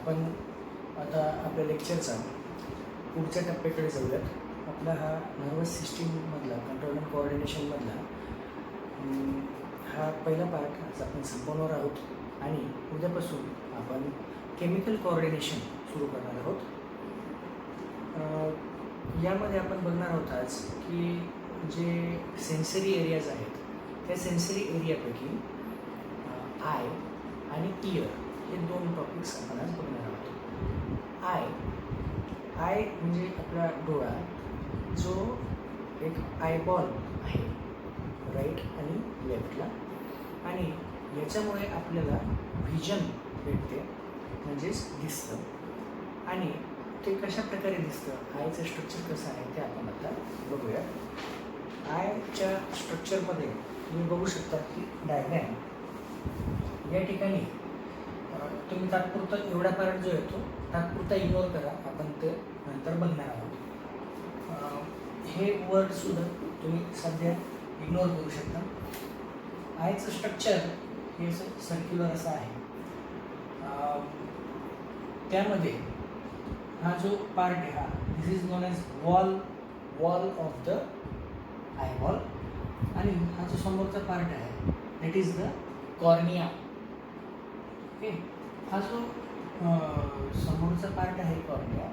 आपण आता आपल्या लेक्चरचा पुढच्या टप्प्याकडे जाऊयात. आपला हा नर्वस सिस्टीममधला कंट्रोल अँड कोऑर्डिनेशनमधला हा पहिला पार्ट आज आपण संपवणार आहोत आणि उद्यापासून आपण केमिकल कोऑर्डिनेशन सुरू करणार आहोत. यामध्ये आपण बघणार आहोत आज की जे सेन्सरी एरियाज आहेत त्या सेन्सरी एरियापैकी आय आणि इयर हे दोन टॉपिक्स आपण आज बघणार आहोत. आय म्हणजे आपला डोळा, जो एक आयबॉल आहे राईट आणि लेफ्टला, आणि याच्यामुळे आपल्याला व्हिजन भेटते म्हणजेच दिसतं. आणि ते कशा प्रकारे दिसतं, आयचं स्ट्रक्चर कसं आहे ते आपण आता बघूया. आयच्या स्ट्रक्चरमध्ये तुम्ही बघू शकता की डायग्रॅम या ठिकाणी तुम्ही तात्पुरता एवढा पार्ट जो येतो तात्पुरता इग्नोर करा, आपण ते नंतर बघणार आहोत. हे वर्डसुद्धा तुम्ही सध्या इग्नोर करू शकता. आयचं स्ट्रक्चर हे सर्क्युलर असं आहे. त्यामध्ये हा जो पार्ट आहे हा this is known as wall of the eyeball, आणि हा जो समोरचा पार्ट आहे that is the cornea. Okay, हा जो समोरचा पार्ट आहे कॉर्निया,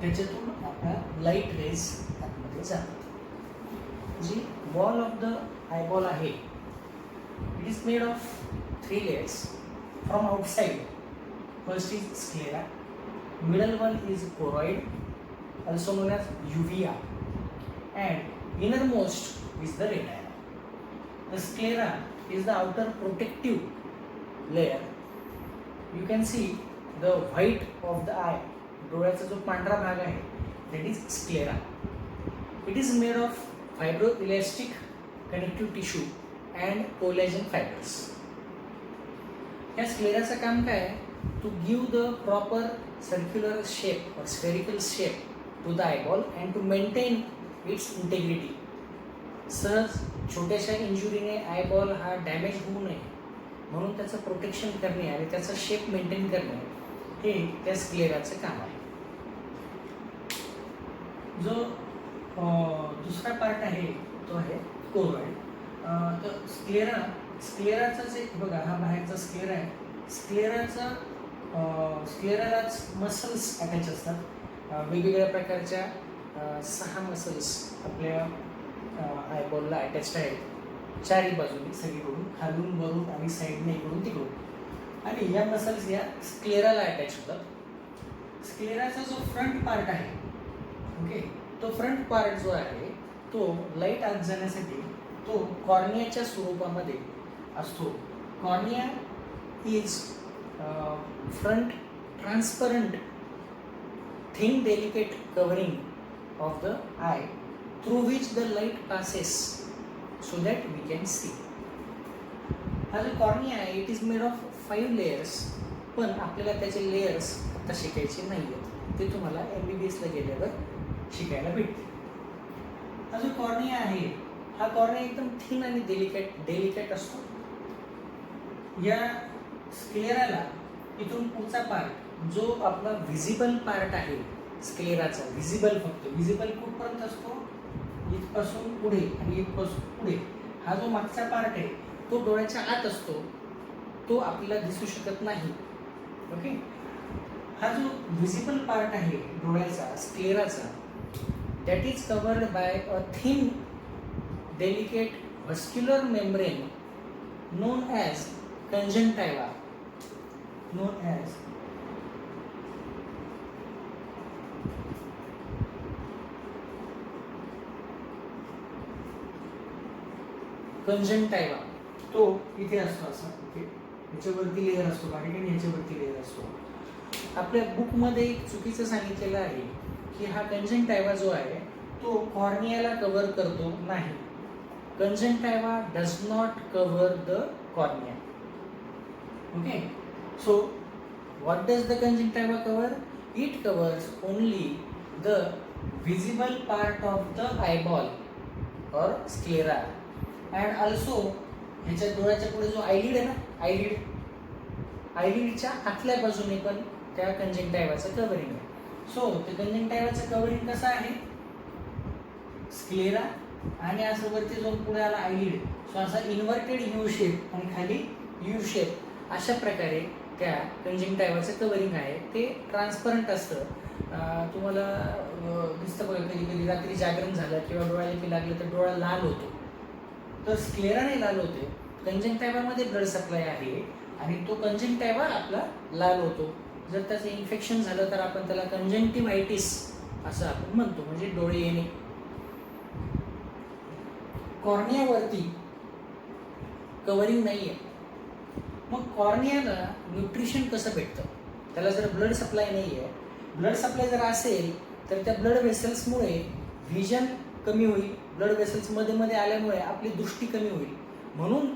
त्याच्यातून आपल्या लाईट रेज आतमध्ये जातात. जी वॉल ऑफ द आयबॉल आहे it is made of 3 layers from outside. First is sclera, middle one is choroid, also known as uvea, and innermost is the retina. The sclera is the outer protective layer. You can see the white of the eye. डोळ्याचा जो पांढरा भाग आहे that is sclera. It is made of fibroelastic connective tissue and collagen fibers. या स्क्लेराचं काम काय आहे? To give the proper circular shape or spherical shape to the eyeball and to maintain its integrity. सहज छोट्याशा इंजुरीने आयबॉल हा damage होऊ नये म्हणून त्याचं प्रोटेक्शन करणे आणि त्याचा शेप मेंटेन करणे हे त्या स्क्लेराचं काम आहे. जो दुसरा पार्ट आहे तो आहे कोरोइड. तर स्क्लेराचं जे बघा, हा बाहेरचा स्क्लेरा आहे. स्क्लेरालाच मसल्स अटॅच असतात. वेगवेगळ्या प्रकारच्या 6 मसल्स आपल्या आयबॉलला अटॅच्ड आहेत चारही बाजूनी, सगळीकडून, खालून वरून आणि साईडने इकडून तिकडून. आणि या मसल्स या स्क्लेराला अटॅच होतात. स्क्लेराचा जो फ्रंट पार्ट आहे, ओके, तो फ्रंट पार्ट जो आहे तो लाईट आत जाण्यासाठी तो कॉर्नियाच्या स्वरूपामध्ये असतो. Cornea is front transparent thin delicate covering of the eye through which the light passes so that we can see. हा जो कॉर्निया आहे it is made of 5 layers, पण आपल्याला त्याचे लेयर्स आता शिकायचे नाही आहेत, ते तुम्हाला MBBSला गेल्यावर शिकायला भेटते. हा जो कॉर्निया आहे हा कॉर्निया एकदम थिन आणि डेलिकेट असतो. या स्क्लेराला इथून पुढचा पार्ट जो आपला व्हिजिबल पार्ट आहे स्क्लेराचा, फक्त व्हिजिबल कुठपर्यंत असतो, इथपासून पुढे आणि इथपासून पुढे. हा जो मागचा पार्ट आहे तो डोळ्याच्या आत असतो, तो आपल्याला दिसू शकत नाही. ओके, हा जो व्हिजिबल पार्ट आहे डोळ्याचा स्क्लेराचा that is covered by a thin delicate vascular membrane known as conjunctiva. Conjunctiva तो इथे असतो असा. ओके, याच्यावरती लेअर असतो बारीक आणि याच्यावरती लेअर असतो. आपल्या बुकमध्ये एक चुकीचं सांगितलेलं आहे की हा कंजंक्टिव्हा जो आहे तो कॉर्नियाला कव्हर करतो. नाही, conjunctiva does not cover the cornea. Okay, so what does the conjunctiva cover? It covers only the visible part of the eyeball or sclera, and also ह्याच्या डोळ्याच्या पुढे जो आयलिड आहे ना, आयलिडच्या आतल्या बाजूने पण त्या कंजंक्टिव्हाचं कव्हरिंग आहे. सो ते कंजंक्टिव्हाचं कव्हरिंग कसं आहे, स्क्लेरा आणि असं वरती जाऊन पुढे आला आयलिड. सो असा इन्व्हर्टेड यू शेप आणि खाली यू शेप अशा प्रकारे त्या कंजंक्टिव्हाचं कव्हरिंग आहे. ते ट्रान्सपरंट असतं. तुम्हाला दिसतं बघा, कधी कधी रात्री जागरण झालं किंवा डोळ्याला लागलं तर डोळा लाल होतो. तर स्क्लेराने लाल होते, कंजंक्टिव्हामध्ये ब्लड सप्लाय आहे आणि तो कंजंक्टिव्हा आपला लाल होतो. जर त्याचं इन्फेक्शन झालं तर आपण त्याला कंजंक्टिव्हायटिस असं आपण म्हणतो, म्हणजे डोळे येणे. कॉर्नियावरती कव्हरिंग नाही आहे. मग कॉर्नियाला न्यूट्रिशन कसं भेटतं? त्याला जर ब्लड सप्लाय नाही आहे, ब्लड सप्लाय जर असेल तर त्या ब्लड वेसल्समुळे व्हिजन कमी होईल. ब्लड वेसल्स मध्ये मध्ये आल्यामुळे आपली दृष्टी कमी होईल. म्हणून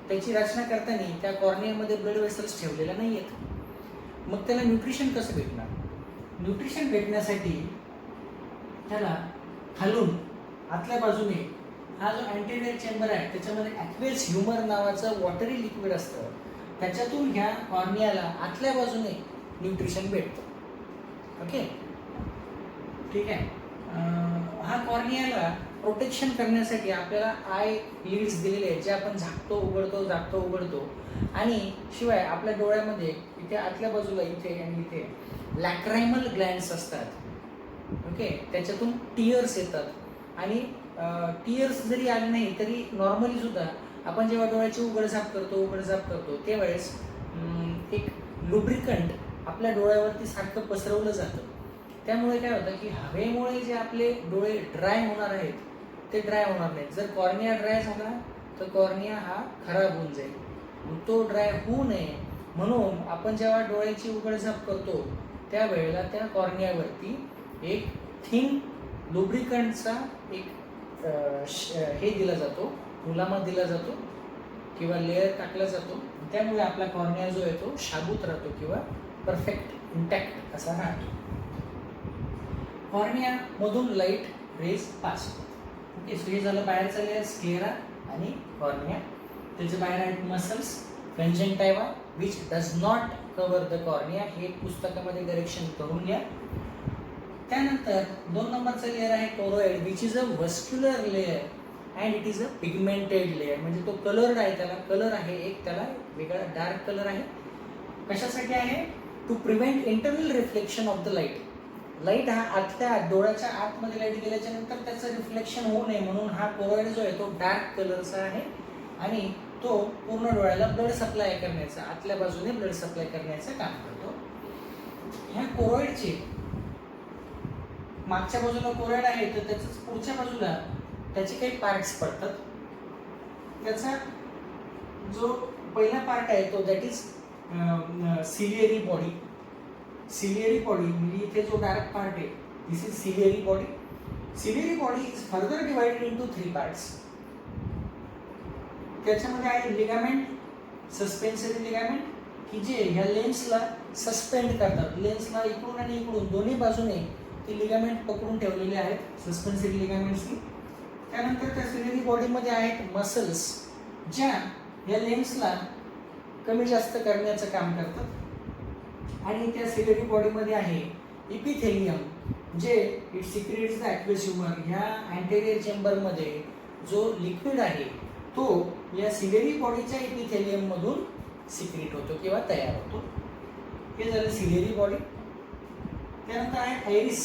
त्याची रचना करताना त्या कॉर्नियामध्ये ब्लड वेसल्स ठेवलेल्या नाही आहेत. मग त्याला न्यूट्रिशन कसं भेटणार? न्यूट्रिशन भेटण्यासाठी त्याला खालून आतल्या बाजूने हा जो अँटेरियर चेंबर आहे त्याच्यामध्ये ॲक्वेस ह्युमर नावाचं वॉटरी लिक्विड असतं. त्याच्यातून ह्या कॉर्नियाला आतल्या बाजूने न्यूट्रिशन भेटतं. ओके, ठीक आहे. हा कॉर्नियाला प्रोटेक्शन करण्यासाठी आपल्याला आय लिड्स दिलेले आहेत, जे आपण झाकतो उघडतो झाकतो उघडतो. आणि शिवाय आपल्या डोळ्यामध्ये इथे आतल्या बाजूला इथे आणि इथे लॅक्रायमल ग्लँड्स असतात. ओके, त्याच्यातून टीयर्स येतात आणि टीयर्स जरी आले नाही तरी नॉर्मली सुद्धा आपण जेव्हा डोळ्याची उघडझाप करतो त्यावेळेस एक लुब्रिकंट आपल्या डोळ्यावरती सारखं पसरवलं जातं. त्यामुळे काय होतं की हवेमुळे जे आपले डोळे ड्राय होणार आहेत ते ड्राय होणार नाहीत. जर कॉर्निया ड्राय झाला तर कॉर्निया हा खराब होऊन जाईल. तो ड्राय होऊ नये म्हणून आपण जेव्हा डोळ्याची उघडझाप करतो त्यावेळेला त्या कॉर्नियावरती एक थिन लुब्रिकंटचा एक हे दिला जातो, मुलामा दिला जातो किंवा लेअर टाकला जातो. त्यामुळे आपला कॉर्निया जो आहे तो शाबूत राहतो किंवा परफेक्ट इंटॅक्ट असा राहतो. कॉर्निया मधून लाईट रेज पास होतात. ओके, सो हे झालं बाहेरचा लेअर, स्क्लेरा आणि कॉर्निया. त्याच्या बाहेर आहेत muscles, conjunctiva which does not cover the cornea. हे पुस्तकामध्ये डायरेक्शन करून घ्या. त्यानंतर 2 नंबरचा लेअर आहे toroid, which is a vascular layer and it is a pigmented layer. म्हणजे तो कलर्ड आहे, त्याला कलर आहे एक, त्याला वेगळा डार्क कलर आहे. कशासाठी आहे? To prevent internal reflection of the light. Light हा आतल्या डोळ्याच्या आतमध्ये लाईट गेल्याच्या नंतर त्याचं रिफ्लेक्शन होऊ नये म्हणून हा कोरोइड जो आहे तो डार्क कलरचा आहे आणि तो पूर्ण डोळ्याला ब्लड सप्लाय करण्याचा, आतल्या बाजूने ब्लड सप्लाय करण्याचं काम करतो. ह्या कोरोइडचे मागच्या बाजूला कोरोइड आहे तर त्याच्याच पुढच्या बाजूला त्याचे काही पार्ट्स पडतात. त्याचा जो पहिला पार्ट आहे तो that is ciliary body. Ciliary body म्हणजे इथे जो डार्क पार्ट आहे this is ciliary body. Ciliary body is further divided into 3 parts. त्याच्यामध्ये आहे लिगामेंट, सस्पेन्सरी लिगामेंट की जे ह्या लेन्सला सस्पेंड करतात. लेन्सला इकडून आणि इकडून दोन्ही बाजूने ते लिगामेंट पकडून ठेवलेले आहेत, सस्पेन्सरी लिगामेंट्सनी. त्यानंतर त्या सिलियरी बॉडीमध्ये आहेत मसल्स ज्या या लेन्सला कमी जास्त करण्याचं काम करतात. आणि त्या सिलियरी बॉडीमध्ये आहे इपिथेलियम जे it secretes the aqueous humour. ह्या अँटेरियर चेंबरमध्ये जो लिक्विड आहे तो या सिलियरी बॉडीच्या इपिथेलियम मधून सिक्रेट होतो किंवा तयार होतो. हे झालं सिलियरी बॉडी. त्यानंतर आहे आयरिस.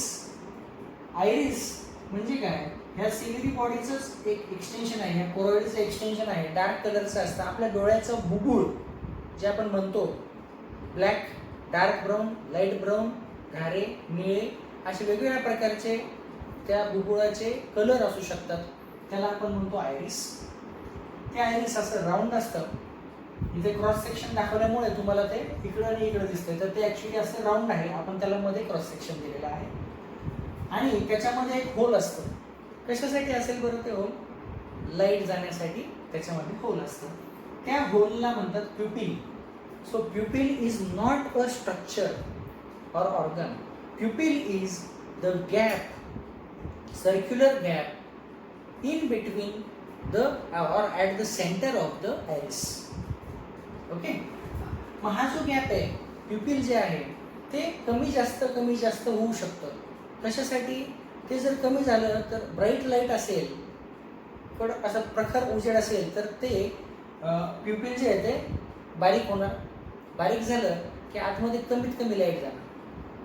आयरिस म्हणजे काय? ह्या सिलियरी बॉडीचंच एक एक्सटेन्शन आहे, ह्या कोरोइडचं एक्सटेन्शन आहे, डार्क कलरचं असतं. आपल्या डोळ्याचं बुबुळ जे आपण म्हणतो black, dark brown, light brown, घारे, निळे असे वेगवेगळ्या प्रकारचे त्या बुबुळाचे कलर असू शकतात. त्याला आपण म्हणतो आयरिस. ते आयरिस असं राऊंड असतं. इथे क्रॉस सेक्शन दाखवल्यामुळे तुम्हाला ते इकडं आणि इकडं दिसतंय, तर ते ॲक्च्युली असं राऊंड आहे. आपण त्याला मध्ये क्रॉस सेक्शन दिलेलं आहे आणि त्याच्यामध्ये एक होल असतं. कशासाठी असेल बरं ते होल? लाईट जाण्यासाठी त्याच्यामध्ये होल असतं. त्या होलला म्हणतात pupil. So pupil is not a structure or organ. Pupil is the gap, circular gap in between the or at the center of the iris. Okay. मग हा जो गॅप आहे प्युपिल जे आहे ते कमी जास्त होऊ शकतं. कशासाठी? ते जर कमी झालं तर ब्राईट लाईट असेल, थोडं असं प्रखर उजेड असेल तर ते प्युपिल जे आहे ते बारीक होणार. बारीक झालं की आतमध्ये कमीत कमी लाईट जाणार.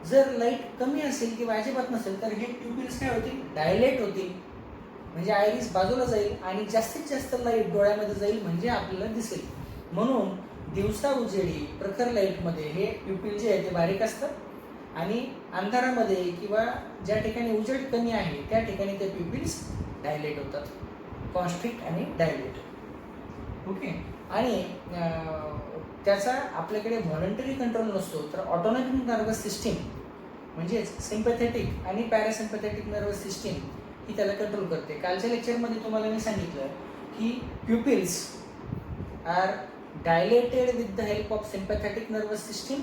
जर लाईट कमी असेल किंवा अजिबात नसेल तर हे प्युपिल्स काय होतील? डायलेट होतील. म्हणजे आयरिस बाजूला जाईल आणि जास्तीत जास्त लाईट डोळ्यामध्ये जाईल, म्हणजे आपल्याला दिसेल. म्हणून दिवसा उजेडी प्रखर लाईटमध्ये हे प्युपिल जे आहे ते बारीक असतात आणि अंधारामध्ये किंवा ज्या ठिकाणी उजेड कमी आहे त्या ठिकाणी ते प्युपिल्स डायलेट होतात. कॉन्स्ट्रिक्ट आणि डायलेट. ओके. आणि त्याचा आपल्याकडे व्हॉलंटरी कंट्रोल नसतो, तर ऑटोनॉमिक नर्वस सिस्टीम म्हणजेच सिम्पॅथेटिक आणि पॅरासिम्पॅथेटिक नर्वस सिस्टीम ही त्याला कंट्रोल करते. कालच्या लेक्चरमध्ये तुम्हाला मी सांगितलं की pupils are dilated with the help of sympathetic nervous system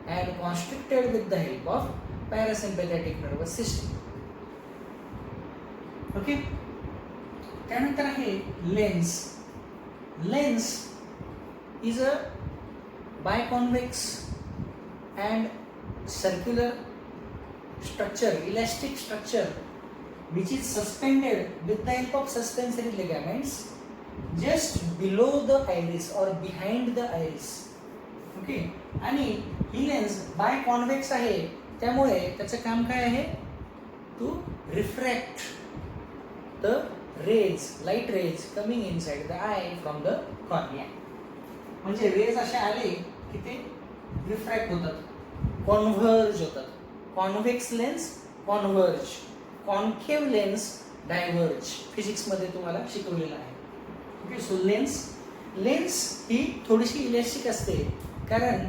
and constricted with the help of parasympathetic nervous system. Okay. त्यानंतर आहे lens. Lens is a biconvex and circular structure, elastic structure, which is suspended with the help of suspensory ligaments just below the iris or behind the iris. Okay. आणि ही lens बायकॉन्व्हेक्स आहे, त्यामुळे त्याचं काम काय आहे? To refract the rays, light rays coming inside the eye from the cornea. म्हणजे rays असे आले की ते रिफ्रॅक्ट होतात, कॉन्व्हर्ज होतात. Convex lens converge, concave lens diverge. फिजिक्समध्ये तुम्हाला शिकवलेलं आहे. ओके. सो लेन्स ही थोडीशी इलॅस्टिक असते, कारण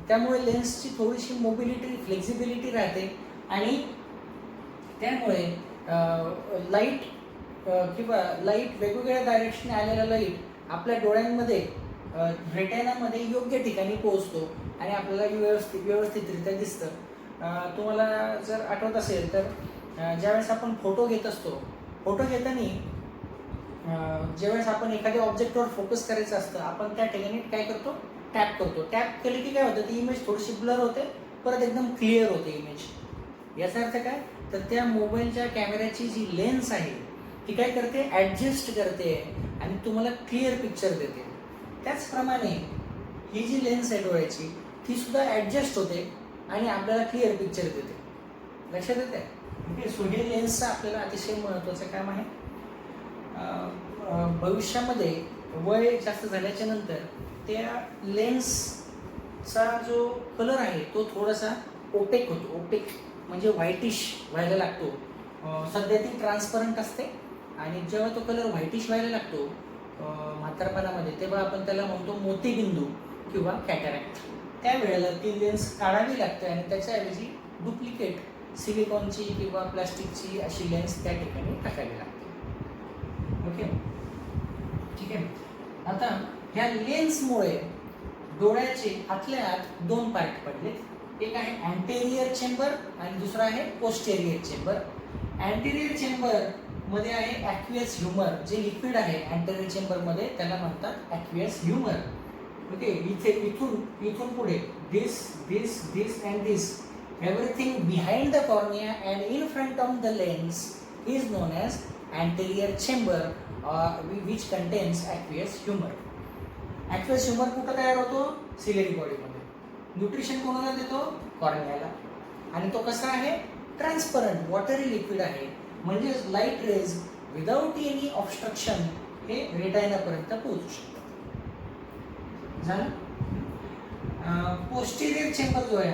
त्यामुळे लेन्सची थोडीशी मोबिलिटी, फ्लेक्झिबिलिटी राहते आणि त्यामुळे लाईट किंवा लाईट वेगवेगळ्या डायरेक्शन आलेला लाईट आपल्या डोळ्यांमध्ये रेटिनामध्ये योग्य ठिकाणी पोहोचतो आणि आपल्याला व्यवस्थितरित्या दिसतं. तुम्हाला जर आठवत असेल तर ज्यावेळेस आपण फोटो घेत असतो, फोटो घेताना ज्यावेळेस आपण एखाद्या ऑब्जेक्टवर फोकस करायचं असतं, आपण त्या ठिकाणी काय करतो? टॅप करतो. टॅप केले की काय होतं? ती इमेज थोडीशी ब्लर होते, परत एकदम क्लिअर होते इमेज. याचा अर्थ काय? तर त्या मोबाईलच्या कॅमेऱ्याची जी लेन्स आहे ती काय करते? ॲडजस्ट करते आणि तुम्हाला क्लिअर पिक्चर देते. त्याचप्रमाणे ही जी लेन्स आहे डोळ्याची ती सुद्धा ॲडजस्ट होते आणि आपल्याला क्लिअर पिक्चर देते. लक्षात येते? ओके. सो हे लेन्सचं आपल्याला अतिशय महत्त्वाचं काम आहे. भविष्यामध्ये वय जास्त झाल्याच्या नंतर त्या लेन्सचा जो कलर आहे तो थोडासा ओपेक होतो. ओपेक म्हणजे व्हाईटिश व्हायला लागतो. सध्या ती ट्रान्सपरंट असते आणि जेव्हा तो कलर व्हाईटिश व्हायला लागतो म्हातारपणामध्ये, तेव्हा आपण त्याला म्हणतो मोतीबिंदू किंवा कॅटॅरॅक्ट. त्यावेळेला ती लेन्स काढावी लागते आणि त्याच्याऐवजी डुप्लिकेट सिलिकॉनची किंवा प्लास्टिकची अशी लेन्स त्या ठिकाणी टाकावी लागते. ओके. ठीक आहे. आता ह्या लेन्समुळे डोळ्याचे आतल्या आत दोन पार्ट पडले. एक आहे अँटेरियर चेंबर आणि दुसरा आहे पोस्टेरियर चेंबर. अँटेरियर चेंबर मध्ये आहे ॲक्वियस ह्युमर, जे लिक्विड आहे अँटेरियर चेंबरमध्ये, त्याला म्हणतात ॲक्वियस ह्युमर. ओके. इथून पुढे this this this and this everything behind the cornea and in front of the lens is known as anterior chamber which contains aqueous humour. Aqueous humour कुठं तयार होतो? Ciliary बॉडीमध्ये. Nutrition कोणाला देतो? कॉर्नियाला. आणि तो कसा आहे? ट्रान्सपरंट, वॉटरी लिक्विड आहे. म्हणजेच light rays without any obstruction हे रेटायनापर्यंत पोहोचू शकतात. झालं. पोस्टेरियर चेंबर जो आहे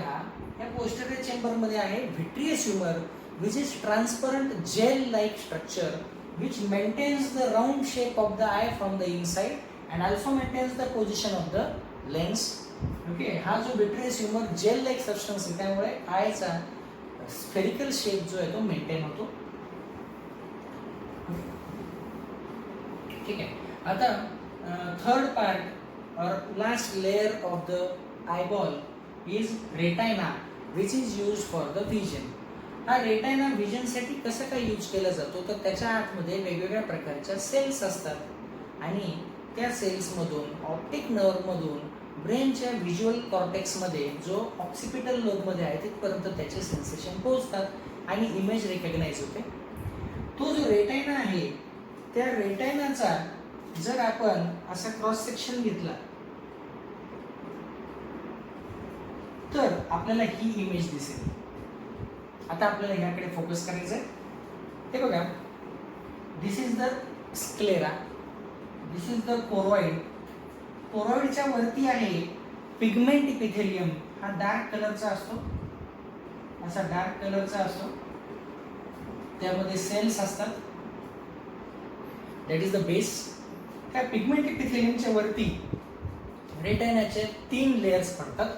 या पोस्टेरियर चेंबरमध्ये आहे vitreous humour which is transparent gel like structure which maintains the round shape of the eye from the inside and also maintains the position of the lens. Okay. हा जो vitreous humour gel like substance आहे, त्यामुळे आयचा spherical shape जो आहे तो maintain होतो. ठीक आहे. आता थर्ड पार्ट और last layer of the eyeball is retina which is use for the vision. हा रेटायना विजनसाठी कसं काय यूज केला जातो? तर त्याच्या आतमध्ये वेगवेगळ्या प्रकारच्या सेल्स असतात आणि त्या सेल्समधून ऑप्टिक नर्वमधून ब्रेनच्या व्हिज्युअल कॉर्टेक्समध्ये जो ऑक्सिपिटल लोबमध्ये आहे तिथपर्यंत त्याचे सेन्सेशन पोहोचतात आणि इमेज रेकग्नाइज होते. तो जो रेटायना आहे त्या रेटायनाचा जर आपण असा क्रॉस सेक्शन घेतला तर आपल्याला ही इमेज दिसेल. आता आपल्याला ह्याकडे फोकस करायचं आहे. हे बघा, this is the sclera, this is the choroid. कोरॉइडच्या वरती आहे पिगमेंट इपिथेलियम. हा डार्क कलरचा असतो, असा डार्क कलरचा असतो. त्यामध्ये सेल्स असतात, दॅट इज द बेस. त्या पिगमेंट इपिथेलियमच्या वरती रेटायनाचे 3 लेयर्स पडतात.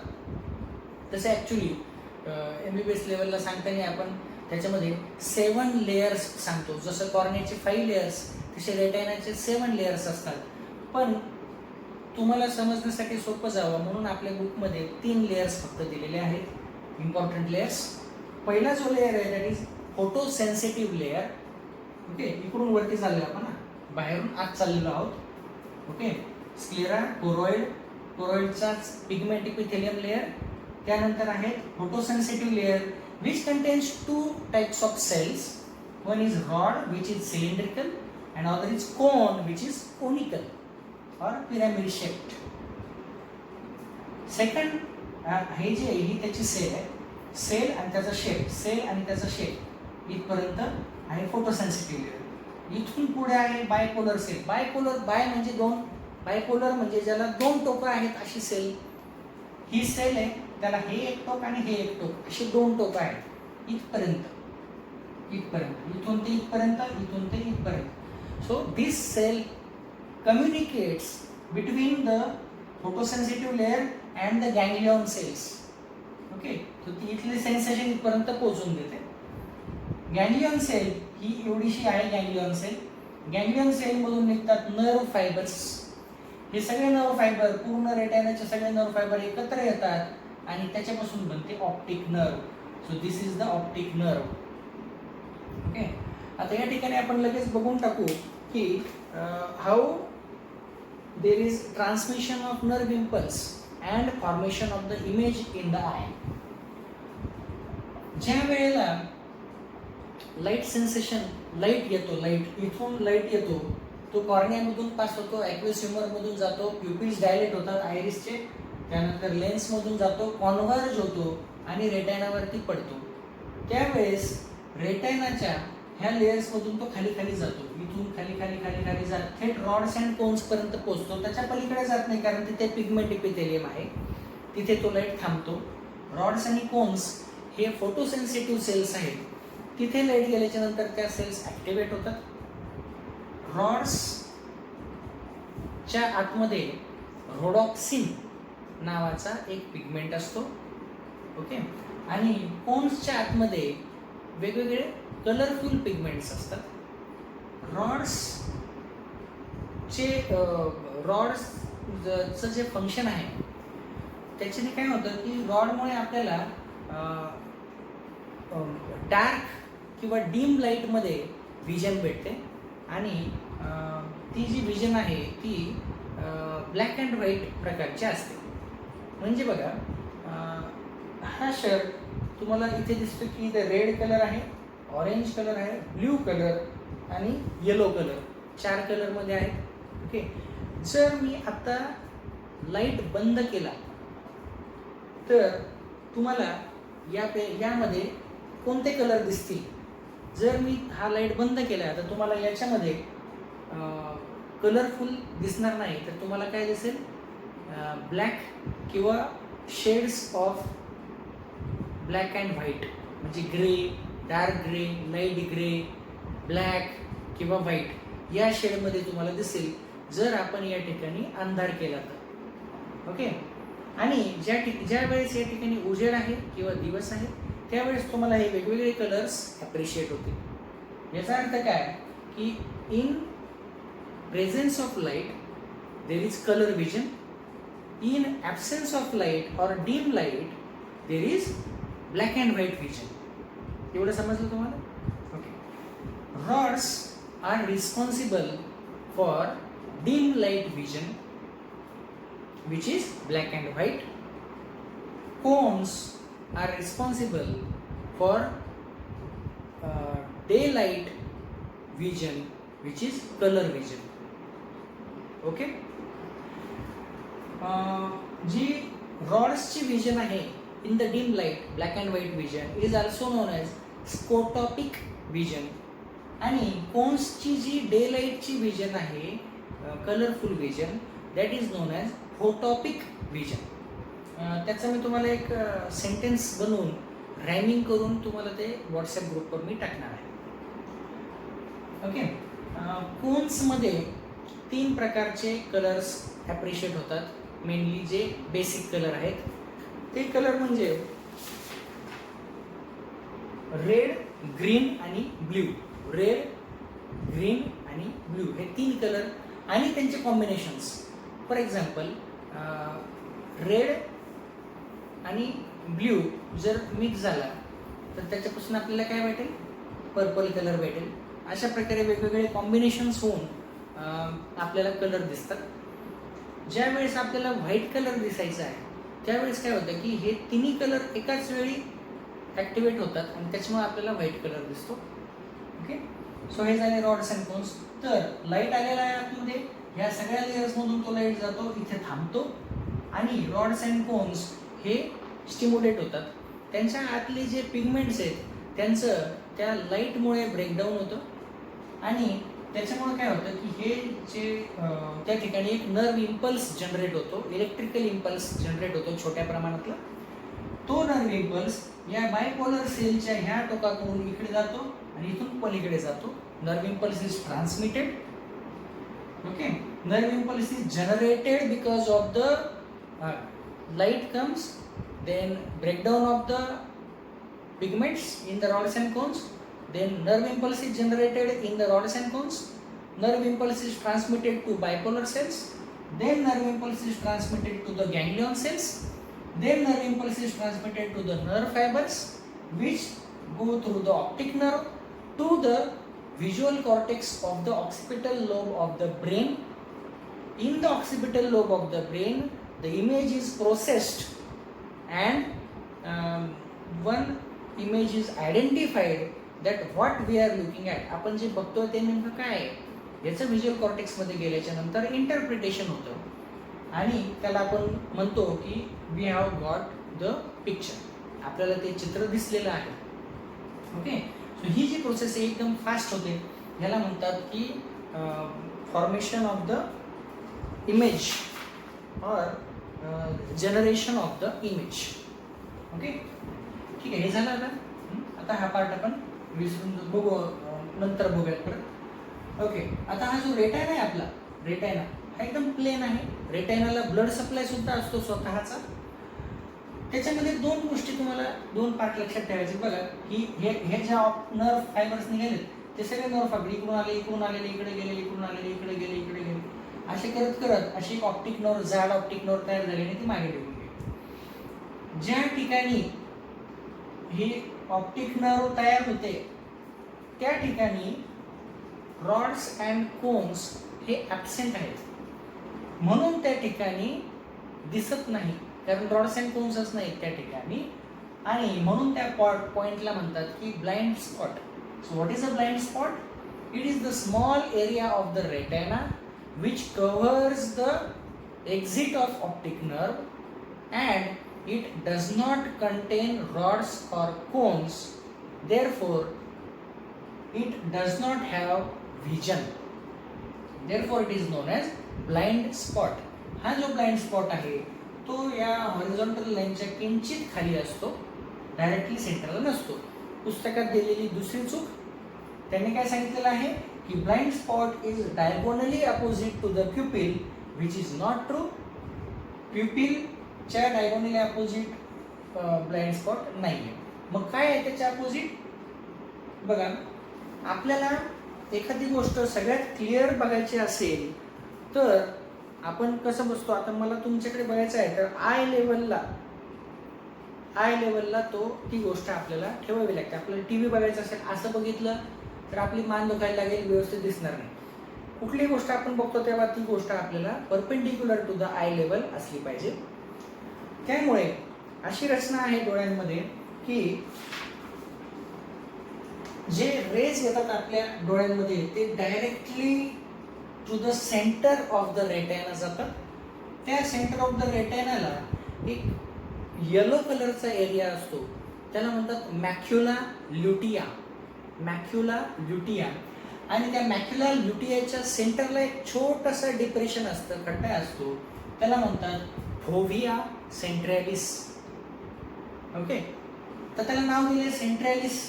तसे ॲक्च्युली MBBS लेवलला सांगताना आपण त्याच्यामध्ये 7 लेयर्स सांगतो. जसं कॉर्नियाचे 5 लेयर्स तसे रेटायनाचे 7 लेयर्स असतात. पण तुम्हाला समजण्यासाठी सोपं जावं म्हणून आपल्या बुकमध्ये 3 लेयर्स फक्त दिलेले आहेत, इम्पॉर्टंट लेयर्स. पहिला जो लेयर आहे that is photo sensitive layer. Okay, इकडून वरती चाललो आपण, बाहेरून आत चाललेलो आहोत. ओके, स्क्लेरा, कोरॉइड, कोरॉइडचा पिगमेंट इपिथेलियम लेयर. त्यानंतर आहे photosensitive layer which contains 2 types of cells. One is rod which is cylindrical and other is cone which is conical or pyramid shaped. Second हे जे ही त्याची सेल आहे, sale आणि त्याचा shape, sale आणि त्याचा शेप इथपर्यंत आहे फोटोसेन्सिटिव्ह लेयर. इथून पुढे आहे बायपोलर सेल. बायपोलर, बाय म्हणजे 2, बायपोलर म्हणजे ज्याला 2 टोकं आहेत अशी सेल. ही सेल आहे, त्याला हे एक टोक आणि हे एक टोक, अशी 2 टोकं आहेत इथपर्यंत, इथपर्यंत, इथून ते इथपर्यंत, इथून ते इथपर्यंत. So this cell communicates between the photosensitive layer and the ganglion cells. Okay, तर ती इथली सेन्सेशन इथपर्यंत पोहोचून देते. गॅंग्लियॉन सेल ही एवढीशी आहे गॅंग्लियॉन सेल. गॅंग्लियॉन सेलमधून निघतात नर्व फायबर्स. हे सगळे नर्व फायबर, पूर्ण रेटायनाचे सगळे नर्व फायबर एकत्र येतात आणि त्याच्यापासून बनते optic nerve. So this is the optic nerve. Okay, आता या ठिकाणी आपण लगेच बघून टाकू की how there is transmission of nerve impulse and formation of the image in the I. ज्या वेळेला लाईट सेन्सेशन, लाईट येतो, लाईट इथून लाईट येतो, तो कॉर्नियामधून पास होतो, ॲक्वियस ह्युमरमधून जातो, प्युपिल्स डायलेट होतात आयरिसचे, त्यानंतर लेन्समधून जातो, कॉन्व्हर्ज होतो आणि रेटायनावरती पडतो. त्यावेळेस रेटायनाच्या ह्या लेयर्समधून तो खाली खाली जातो, इथून खाली खाली खाली खाली जात थेट रॉड्स अँड कोन्सपर्यंत पोहोचतो. त्याच्या पलीकडे जात नाही कारण तिथे पिगमेंट इपिथेलियम आहे, तिथे तो लाईट थांबतो. रॉड्स आणि कोन्स हे फोटोसेन्सिटिव्ह सेल्स आहेत, तिथे लाईट गेल्याच्या नंतर त्या सेल्स ॲक्टिवेट होतात. रॉड्सच्या आतमध्ये रोडॉक्सिन नावाचा एक पिगमेंट असतो. ओके, आणि कोन्सच्या आतमध्ये वेगवेगळे कलरफुल पिगमेंट्स असतात. रॉड्सचं जे फंक्शन आहे त्याच्याने काय होतं की रॉडमुळे आपल्याला डार्क किंवा डीम लाईटमध्ये विजन भेटते आणि ती जी विजन आहे ती ब्लॅक अँड व्हाईट प्रकारची असते. म्हणजे बघा, हा शर्ट तुम्हाला इथे दिसतो की इथे रेड कलर आहे, ऑरेंज कलर आहे, ब्ल्यू कलर आणि येलो कलर, 4 कलरमध्ये आहेत. ओके, जर मी आता लाईट बंद केला तर तुम्हाला यामध्ये कोणते कलर दिसतील. जर मी हा लाईट बंद केला तर तुम्हाला याच्यामध्ये कलरफुल दिसणार नाही, तर तुम्हाला काय दिसेल, ब्लॅक किंवा shades of black and white, म्हणजे grey, dark grey, light grey, black किंवा व्हाईट या शेडमध्ये तुम्हाला दिसेल जर आपण या ठिकाणी अंधार केला तर. ओके, आणि ज्या वेळेस या ठिकाणी उजेड आहे किंवा दिवस आहे त्यावेळेस तुम्हाला हे वेगवेगळे कलर्स ॲप्रिशिएट होतील. याचा अर्थ काय की in presence of light there is colour vision, in absence of light or dim light there is black and white vision. एवढं समजलं तुम्हाला? Okay, rods are responsible for dim light vision which is black and white. Cones are responsible for daylight vision, which is color vision. Okay. जी रॉड्सची vision आहे in the dim light black and white vision is also known as scotopic vision. आणि कोन्सची जी day light vision आहे colourful vision that is known as photopic vision. त्याचं मी तुम्हाला एक सेंटेन्स बनवून रायमिंग करून तुम्हाला ते व्हॉट्सॲप ग्रुपवर मी टाकणार आहे. ओके. कोन्समध्ये 3 प्रकारचे कलर्स ॲप्रिशिएट होतात. मेनली जे बेसिक कलर आहेत ते कलर म्हणजे रेड, ग्रीन आणि ब्ल्यू. रेड, ग्रीन आणि ब्ल्यू हे 3 कलर आणि त्यांचे कॉम्बिनेशन्स. फॉर एक्झाम्पल रेड आणि ब्ल्यू जर मिक्स झाला तर त्याच्यापासून आपल्याला काय भेटेल? पर्पल कलर भेटेल. अशा प्रकारे वेगवेगळे कॉम्बिनेशन्स होऊन आपल्याला कलर दिसतात. ज्या वेळेस आपल्याला व्हाईट कलर दिसायचा आहे त्यावेळेस काय होतं की हे तिन्ही कलर एकाच वेळी ॲक्टिवेट होतात आणि त्याच्यामुळे आपल्याला व्हाईट कलर दिसतो. ओके. सो हे झाले रॉड्स अँड कोन्स. तर लाईट आलेला आहे आतमध्ये, ह्या सगळ्या लेयर्समधून तो लाईट जातो, इथे थांबतो आणि रॉड्स अँड कोन्स हे स्टिम्युलेट होतात. त्यांच्या आतले जे पिगमेंट्स आहेत त्यांचं त्या लाईटमुळे ब्रेकडाऊन होतं आणि त्याच्यामुळे काय होतं की हे जे त्या ठिकाणी एक नर्व इम्पल्स जनरेट होतो, इलेक्ट्रिकल इम्पल्स जनरेट होतो छोट्या प्रमाणातला. तो नर्व इम्पल्स या बायपोलर सेलच्या ह्या टोकाकडून इकडे जातो आणि इथून पलीकडे जातो. Nerve impulse is transmitted. Okay. Nerve impulse is generated because of the light comes, then breakdown of the pigments in the rods and cones, then nerve impulse is generated in the rods and cones, nerve impulse is transmitted to bipolar cells, then nerve impulse is transmitted to the ganglion cells, then nerve impulse is transmitted to the nerve fibers which go through the optic nerve to the visual cortex of the occipital lobe of the brain. In the occipital lobe of the brain the image is processed and one image is identified that what we are looking at. आपण जे बघतोय ते नेमकं काय आहे याचं visual कॉर्टेक्समध्ये गेल्याच्या नंतर इंटरप्रिटेशन होतं आणि त्याला आपण म्हणतो की we have got the picture. आपल्याला ते चित्र दिसलेलं आहे. ओके. सो ही जी प्रोसेस आहे एकदम फास्ट होते. ह्याला म्हणतात की फॉर्मेशन ऑफ द इमेज और generation of the image. Okay. ठीक आहे. हे झालं आता. आता हा पार्ट आपण विसरून बघू, नंतर बघूयात परत. ओके. आता हा जो रेटायना आहे आपला, रेटायना हा एकदम प्लेन आहे. रेटायनाला ब्लड सप्लाय सुद्धा असतो स्वतःचा. त्याच्यामध्ये 2 गोष्टी तुम्हाला 2 पार्ट लक्षात ठेवायचे. बघा की हे ज्या नर्व फायबर्स निघाले ते सगळे नर्व फायबर इकडून आले, इकडून आलेले, इकडे गेले, इकडून आलेले, इकडे गेले, इकडे गेले, असे करत करत अशी एक ऑप्टिक नर्व, जाड ऑप्टिक नर्व तयार झाली आणि ती मागे निघून गेली. ज्या ठिकाणी ही ऑप्टिक नर्व तयार होते त्या ठिकाणी रॉड्स अँड कोन्स हे ॲब्सेंट आहेत. म्हणून त्या ठिकाणी दिसत नाही, कारण रॉड्स अँड कोन्सच नाहीत त्या ठिकाणी आणि म्हणून त्या पॉइंटला म्हणतात की blind spot. So what is a blind spot? It is the small area of the retina which covers the exit of optic nerve and it does not contain rods or cones, therefore it does not have vision, therefore it is known as blind spot. हा जो blind spot आहे तो या horizontal लाईनच्या किंचित खाली असतो, directly सेंटरला नसतो. पुस्तकात दिलेली दुसरी चूक. त्यांनी काय सांगितलेलं आहे की blind spot is diagonally opposite to the pupil, which is not true. प्युपिलच्या डायगोनली अपोजिट ब्लाइंड स्पॉट नाही आहे. मग काय आहे त्याच्या अपोजिट? बघा, आपल्याला एखादी गोष्ट सगळ्यात क्लिअर बघायची असेल तर आपण कसं बसतो. आता मला तुमच्याकडे बघायचं आहे तर आय लेवलला ती गोष्ट आपल्याला ठेवावी लागते. आपल्याला टी व्ही बघायचं असेल असं बघितलं तर आपली मान दुखायला लागेल, व्यवस्थित दिसणार नाही. कुठली गोष्ट आपण बघतो तेव्हा ती गोष्ट आपल्याला perpendicular to the eye level असली पाहिजे. त्यामुळे अशी रचना आहे डोळ्यांमध्ये की जे रेज येतात आपल्या डोळ्यांमध्ये ते directly to the centre of the retina जातात. त्या सेंटर ऑफ द रेटायनाला एक येलो कलरचा एरिया असतो, त्याला म्हणतात मॅक्युला ल्युटिया. मॅक्युला ल्युटिया. आणि त्या मॅक्युला ल्युटियाच्या सेंटरला एक छोटासा डिप्रेशन असतं, खड्डा असतो, त्याला म्हणतात फोव्हिया सेंट्रॅलिस. ओके, तर त्याला नाव दिले सेंट्रॅलिस.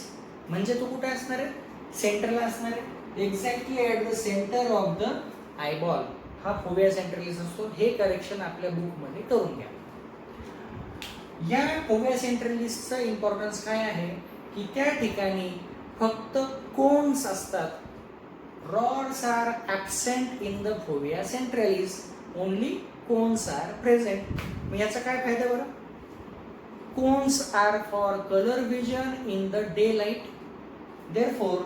म्हणजे तो कुठे असणार आहे? सेंटरला असणार आहे, exactly at the centre of the eyeball. हा फोव्हिया सेंट्रॅलिस असतो. हे करेक्शन आपल्या बुकमध्ये करून घ्या. या फोव्हिया सेंट्रॅलिसचा इम्पॉर्टन्स काय आहे की त्या ठिकाणी फक्त कोन्स असतात. Rods are absent in the fovea centralis, only cones are present. मग याचा काय फायदा बरं? Cones are for colour vision in the day light. Therefore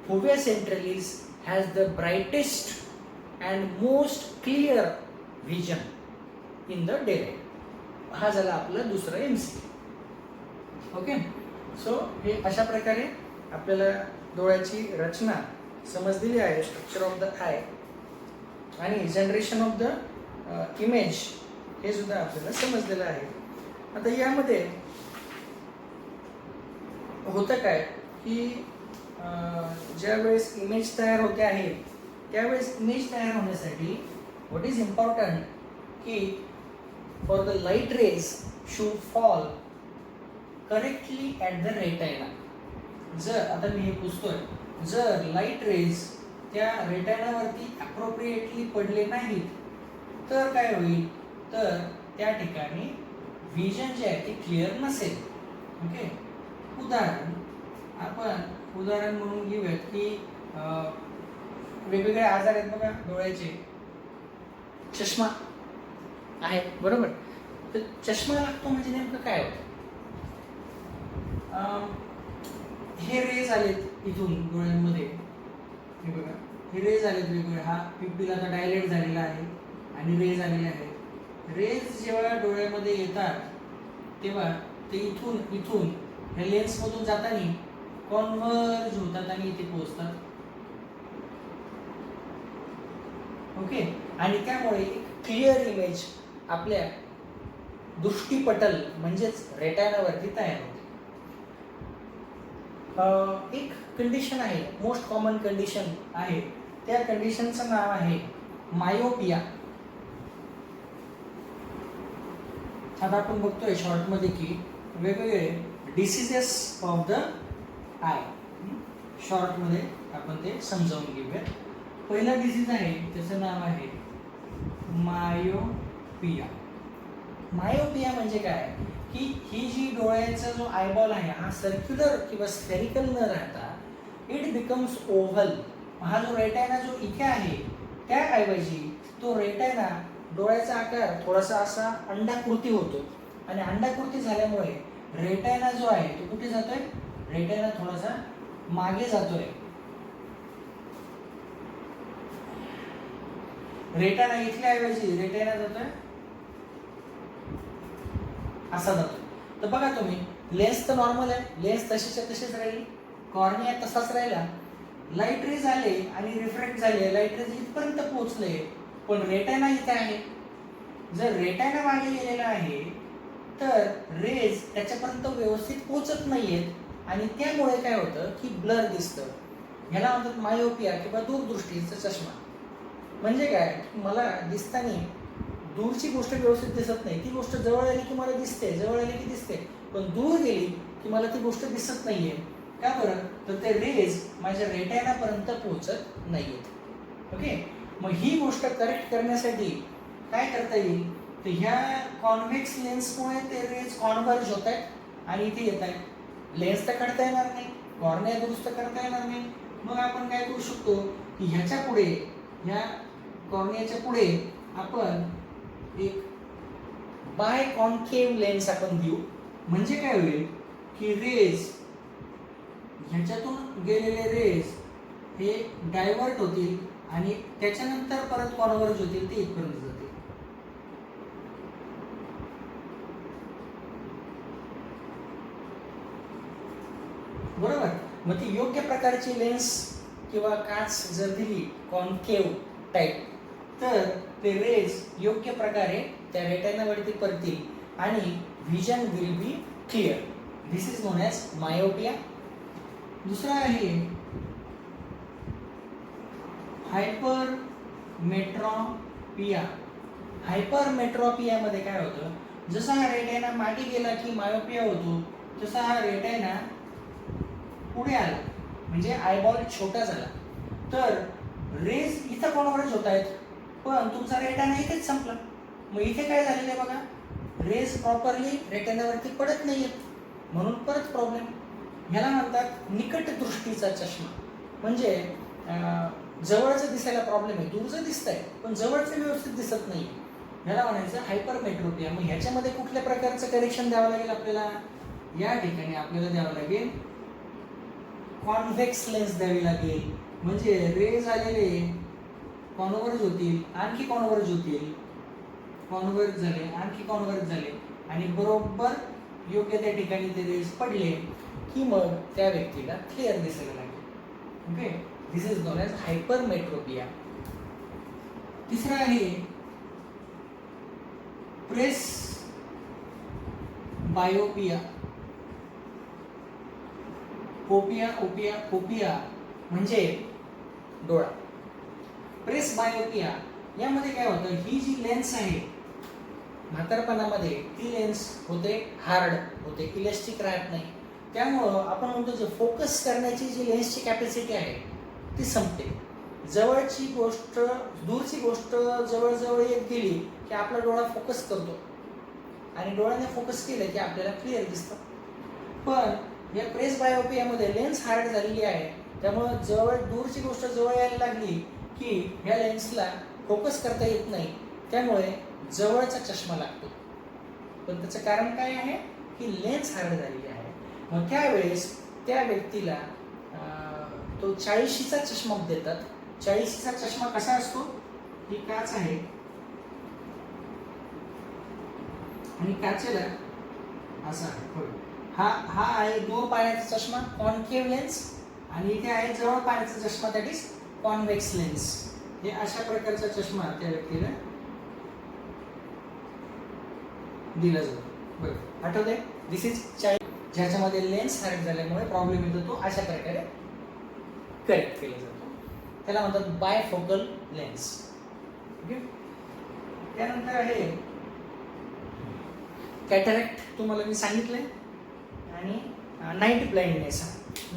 fovea centralis has the brightest and most clear vision in the day light. हा झाला आपला दुसरा MC. Okay, so हे अशा प्रकारे आपल्याला डोळ्याची रचना समजलेली आहे, स्ट्रक्चर ऑफ द आय आणि जनरेशन ऑफ द इमेज हे सुद्धा आपल्याला समजलेलं आहे. आता यामध्ये होतं काय की ज्या वेळेस इमेज तयार होते आहे त्यावेळेस इमेज तयार होण्यासाठी व्हॉट इज इम्पॉर्टंट की for the light rays should fall correctly at the retina. जर आता मी हे पुसतोय, जर लाईट रेज त्या रेटायनावरती अप्रोप्रिएटली पडले नाहीत तर काय होईल? तर त्या ठिकाणी विजन जे आहे ते क्लिअर नसेल. ओके, उदाहरण म्हणून घेऊयात की वेगवेगळे आजार आहेत बघा डोळ्याचे. चष्मा आहे, बरोबर? तर चष्मा लागतो म्हणजे नेमकं काय होतं? हे रेज आलेत इथून डोळ्यांमध्ये, हे बघा हे रेज आलेत वेगवेगळे. हा पिपील आता डायलेट झालेला आहे आणि रेज आलेले आहेत. रेज जेव्हा डोळ्यामध्ये येतात तेव्हा ते इथून ह्या लेन्समधून जाताना कॉन्व्हर्ज होतात आणि इथे पोहोचतात. ओके, आणि त्यामुळे क्लिअर इमेज आपल्या दृष्टीपटल म्हणजेच रेटायनावरती तयार होते. एक कंडिशन आहे, मोस्ट कॉमन कंडिशन आहे, त्या कंडिशनचं नाव आहे मायोपिया. आता आपण बघतोय शॉर्टमध्ये की वेगवेगळे डिसीजेस ऑफ द आय. शॉर्टमध्ये आपण ते समजावून घेऊया. पहिला डिसीज आहे त्याचं नाव आहे मायोपिया. मायोपिया म्हणजे काय की ही जी डोळ्याचा जो आयबॉल आहे हा सर्क्युलर किंवा स्फेरिकल न राहता इट बिकम्स ओव्हल. हा जो रेटायना जो इथे आहे त्याऐवजी तो रेटायना डोळ्याचा आकार थोडासा असा अंडाकृती होतो आणि अंडाकृती झाल्यामुळे रेटायना जो आहे तो कुठे जातोय? रेटायना थोडासा मागे जातोय. रेटायना इथल्या ऐवजी रेटायना जातोय असा जातो. तर बघा तुम्ही, लेन्स तर नॉर्मल आहे, लेन्स तशीच्या तशीच राहिली, कॉर्निया तसाच राहिला, लाईट रेज आले आणि रिफ्रॅक्ट झाले, लाईट रेज इथपर्यंत पोहोचले, पण रेटायना इथे आहे. जर रेटायना मागे गेलेला आहे तर रेज त्याच्यापर्यंत व्यवस्थित पोहोचत नाहीयेत आणि त्यामुळे काय होतं की ब्लर दिसतं. ह्याला म्हणतात मायोपिया किंवा दूरदृष्टीचा चष्मा. म्हणजे काय, मला दिसताना दूरची गोष्ट व्यवस्थित दिसत नाही, ती गोष्ट जवळ आली की मला दिसते, जवळ आली की दिसते, पण दूर गेली की मला ती गोष्ट दिसत नाहीये. का बरं? तर ते रेज माझ्या रेटायनापर्यंत पोहोचत नाहीयेत. ओके, मग ही गोष्ट करेक्ट करण्यासाठी काय करता येईल? तर ह्या कॉन्व्हेक्स लेन्समुळे ते रेज कॉन्व्हर्ज होत आहेत आणि इथे येत आहेत. लेन्स तर काढता येणार नाही, कॉर्निया दुरुस्त करता येणार नाही. मग आपण काय करू शकतो की ह्याच्या पुढे, ह्या कॉर्नियाच्या पुढे आपण एक बाय कॉन्केव्ह लेन्स आपण देऊ. म्हणजे काय होईल की रेज ह्याच्यातून गेलेले रेज हे डायव्हर्ट होतील आणि त्याच्यानंतर परत कॉन्व्हर्ज होतील ते इथपर्यंत जातील. बरोबर. मग ती योग्य प्रकारची लेन्स किंवा काच जर दिली कॉन्केव्ह टाईप, तर ते रेज योग्य प्रकारे त्या रेटिनावरती पडतील आणि vision will be clear. This is known as myopia. दुसरा आहे हायपरमेट्रॉपिया. हायपरमेट्रॉपियामध्ये काय होतं, जसा हा रेटिना मागे गेला की मायोपिया होतो, तसा हा रेटिना पुढे आला म्हणजे आयबॉल छोटा झाला, तर रेज इथं कॉन्व्हर्ज होत आहेत, पण तुमचा रेटिना इथेच संपला. मग इथे काय झालेलं आहे बघा, रेज प्रॉपरली रेटिनावरती पडत नाहीयेत, म्हणून परत प्रॉब्लेम. ह्याला म्हणतात निकट दृष्टीचा चष्मा. म्हणजे जवळचं दिसायला प्रॉब्लेम आहे, दूरचं दिसतंय पण जवळचं व्यवस्थित दिसत नाही, ह्याला म्हणायचं हायपरमेट्रोपिया. मग ह्याच्यामध्ये कुठल्या प्रकारचं करेक्शन द्यावं लागेल आपल्याला, या ठिकाणी आपल्याला द्यावं लागेल कॉन्व्हेक्स लेन्स द्यावी लागेल. म्हणजे रेज आलेले कॉन्व्हर्ज होतील, आणखी कॉन्व्हर्ज होतील, कॉन्व्हर्ज झाले, आणखी कॉन्व्हर्ज झाले आणि बरोबर योग्य त्या ठिकाणी ते रेज पडले की मग त्या व्यक्तीला क्लिअर दिसायला लागेल. Okay, this is known as hypermetropia. तिसरा आहे प्रेस बायोपिया. फोपिया म्हणजे डोळा. प्रेस बायोपिया यामध्ये काय होतं, ही जी लेन्स आहे म्हातारपणामध्ये ती लेन्स होते हार्ड होते, इलास्टिक राहत नाही. त्यामुळं आपण म्हणतो जे फोकस करण्याची जी लेन्सची कॅपॅसिटी आहे ती संपते. जवळची गोष्ट दूरची गोष्ट जवळ येत गेली की आपला डोळा फोकस करतो आणि डोळ्याने फोकस केलं की आपल्याला क्लिअर दिसतं. पण या प्रेस बायोपियामध्ये लेन्स हार्ड झालेली आहे, त्यामुळं दूरची गोष्ट जवळ यायला लागली की ह्या लेन्सला फोकस करता येत नाही, त्यामुळे जवळचा चष्मा लागतो. पण त्याचं कारण काय आहे की लेन्स हार्ड झालेली आहे. मग त्यावेळेस त्या व्यक्तीला तो 40शीचा चष्मा देतात. 40शीचा चष्मा कसा असतो, ही काच आहे आणि काचेला असा आहे, हा आहे दूर पाहण्याचा चष्मा कॉन्केव्ह लेन्स, आणि इथे आहे जवळ पाहण्याचा चष्मा दॅट इज कॉन्व्हेक्स लेन्स. हे अशा प्रकारचा चष्मा त्या व्यक्तीला दिला जातो. बरं, आठवतंय, दिस इज ज्याच्यामध्ये लेन्स हार्ड झाल्यामुळे प्रॉब्लेम येतो, तो अशा प्रकारे करेक्ट केला जातो. त्याला म्हणतात बायफोकल लेन्स. ओके, त्यानंतर आहे कॅटरॅक्ट, तुम्हाला मी सांगितलंय, आणि नाईट ब्लाइंडनेस.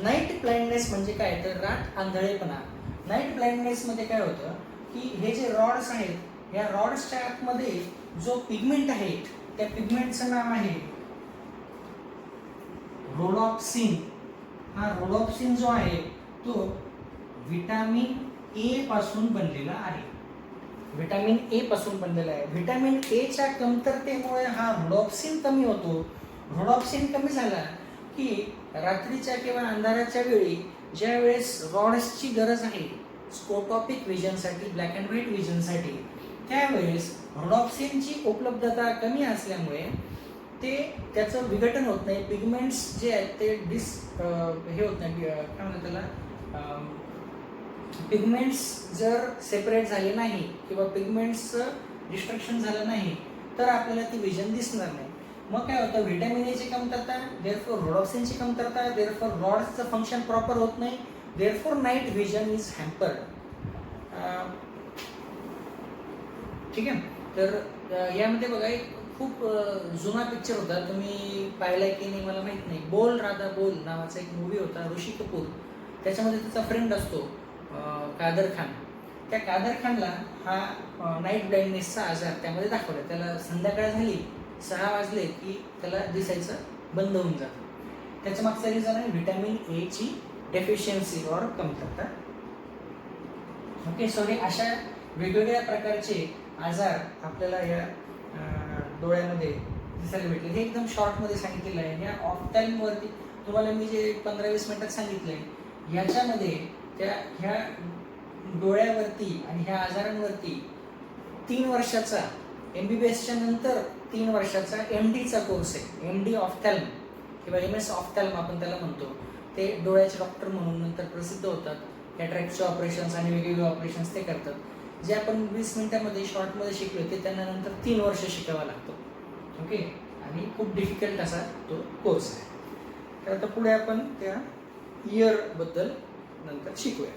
नाईट ब्लाइंडनेस म्हणजे काय तर रात आंधळेपणा. नाईट ब्लाइंडनेसमध्ये काय होतं की हे जे रॉड्स आहेत, या रॉड्सच्या आतमध्ये जो पिगमेंट आहे त्या पिगमेंटचं नाव आहे रोडॉप्सिन. हा रोडॉप्सिन जो आहे तो व्हिटॅमिन ए पासून बनलेला आहे. व्हिटॅमिन ए पासून बनलेला आहे. व्हिटॅमिन एच्या कमतरतेमुळे हा रोडॉप्सिन कमी होतो. रोडॉप्सिन कमी झाला की रात्रीच्या किंवा अंधाराच्या वेळी ज्या वेळेस रॉड्सची गरज आहे स्कोटॉपिक विजनसाठी, ब्लॅक अँड व्हाईट विजनसाठी, त्यावेळेस रोडॉप्सिनची उपलब्धता कमी असल्यामुळे त्याचं विघटन होत नाही. पिगमेंट्स जे आहेत ते हे होत नाही, काय म्हणतात त्याला, पिगमेंट्स जर सेपरेट झाले नाही किंवा पिगमेंट्सचं डिस्ट्रक्शन झालं नाही तर आपल्याला ती विजन दिसणार नाही. मग काय होतं, व्हिटॅमिन एची कमतरता, देअरफॉर रोडॉप्सिनची कमतरता, देअरफॉर रॉड्सचं फंक्शन प्रॉपर होत नाही, देअरफॉर नाईट विजन इज हॅम्पर्ड. ठीक आहे. तर यामध्ये बघा एक खूप जुना पिक्चर होता, तुम्ही पाहिलाय की नाही मला माहित नाही, बोल राधा बोल नावाचा एक मूवी होता, ऋषी कपूर. त्याच्यामध्ये त्याचा फ्रेंड असतो कादर खान. त्या कादर खानला हा नाईट ब्लाइंडनेसचा आजार त्यामध्ये दाखवला. त्याला संध्याकाळ झाली, 6 वाजले की त्याला दिसायचं बंद होऊन जातं. त्याच्या मागचा रिझन आहे व्हिटॅमिन ए ची डेफिशियन्सी और कमतरता. ओके, सो हे अशा वेगवेगळ्या प्रकारचे आजार आपल्याला या डोळ्यामध्ये दिसायला भेटले. हे एकदम शॉर्टमध्ये सांगितलेलं आहे. ह्या ऑफ्थॅल्मवरती तुम्हाला मी जे 15-20 मिनिटात सांगितलंय, ह्याच्यामध्ये ह्या डोळ्यावरती आणि ह्या आजारांवरती 3 वर्षाचा MBBSच्या नंतर 3 वर्षाचा MDचा कोर्स आहे. MD ऑफ्थॅल्म किंवा MS ऑफ्थॅल्म आपण त्याला म्हणतो. ते डोळ्याचे डॉक्टर म्हणून नंतर प्रसिद्ध होतात. कॅटरॅक्टचे ऑपरेशन्स आणि वेगवेगळे ऑपरेशन्स ते करतात. जे आपण 20 मिनिटांमध्ये शॉर्टमध्ये शिकलो ते त्यांना नंतर 3 वर्ष शिकावा लागतो. ओके, आणि खूप डिफिकल्ट असा तो कोर्स आहे. तर आता पुढे आपण त्या इयरबद्दल नंतर शिकूया.